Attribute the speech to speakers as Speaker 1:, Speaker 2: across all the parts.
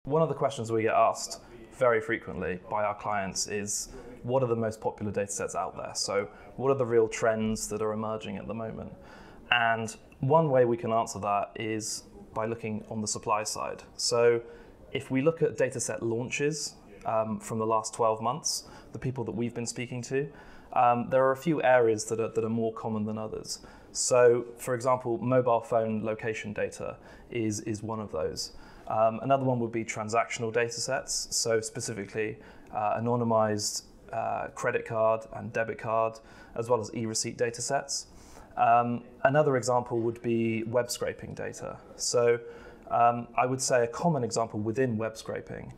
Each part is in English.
Speaker 1: One of the questions we get asked very frequently by our clients is, what are the most popular data sets out there? So what are the real trends that are emerging at the moment? And one way we can answer that is by looking on the supply side. So if we look at data set launches from the last 12 months, the people that we've been speaking to, there are a few areas that are more common than others. So, for example, mobile phone location data is one of those. Another one would be transactional data sets, so specifically anonymized credit card and debit card, as well as e-receipt data sets. Another example would be web scraping data. So I would say a common example within web scraping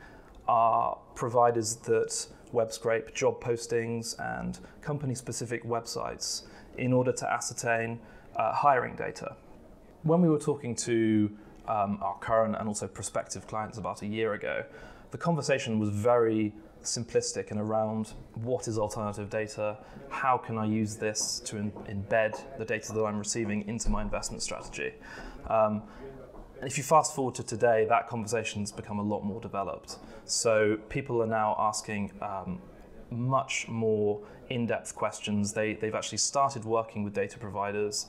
Speaker 1: are providers that web scrape job postings and company-specific websites in order to ascertain hiring data. When we were talking to our current and also prospective clients about a year ago, the conversation was very simplistic and around what is alternative data, how can I use this to embed the data that I'm receiving into my investment strategy. If you fast forward to today, that conversation's become a lot more developed. So people are now asking much more in-depth questions. They've actually started working with data providers.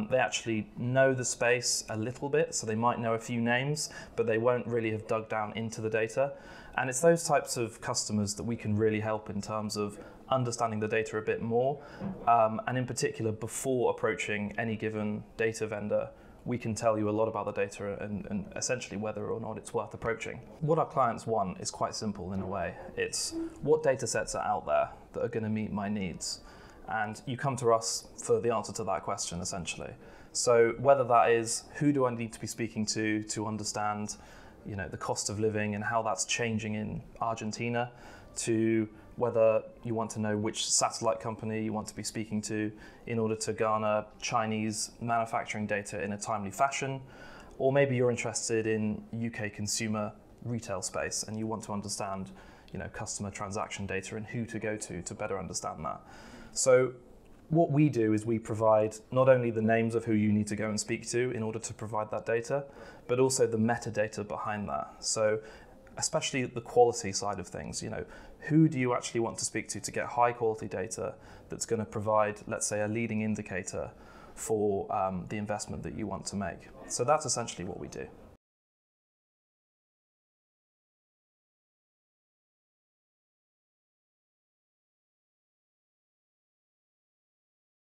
Speaker 1: They actually know the space a little bit, so they might know a few names, but they won't really have dug down into the data. And it's those types of customers that we can really help in terms of understanding the data a bit more. And in particular, before approaching any given data vendor, we can tell you a lot about the data and essentially whether or not it's worth approaching. What our clients want is quite simple in a way. It's what data sets are out there that are going to meet my needs. And you come to us for the answer to that question, essentially. So whether that is, who do I need to be speaking to understand, the cost of living and how that's changing in Argentina, to whether you want to know which satellite company you want to be speaking to in order to garner Chinese manufacturing data in a timely fashion, or maybe you're interested in UK consumer retail space and you want to understand, customer transaction data and who to go to better understand that. So what we do is we provide not only the names of who you need to go and speak to in order to provide that data, but also the metadata behind that. So especially the quality side of things, who do you actually want to speak to get high quality data that's going to provide, let's say, a leading indicator for the investment that you want to make. So that's essentially what we do.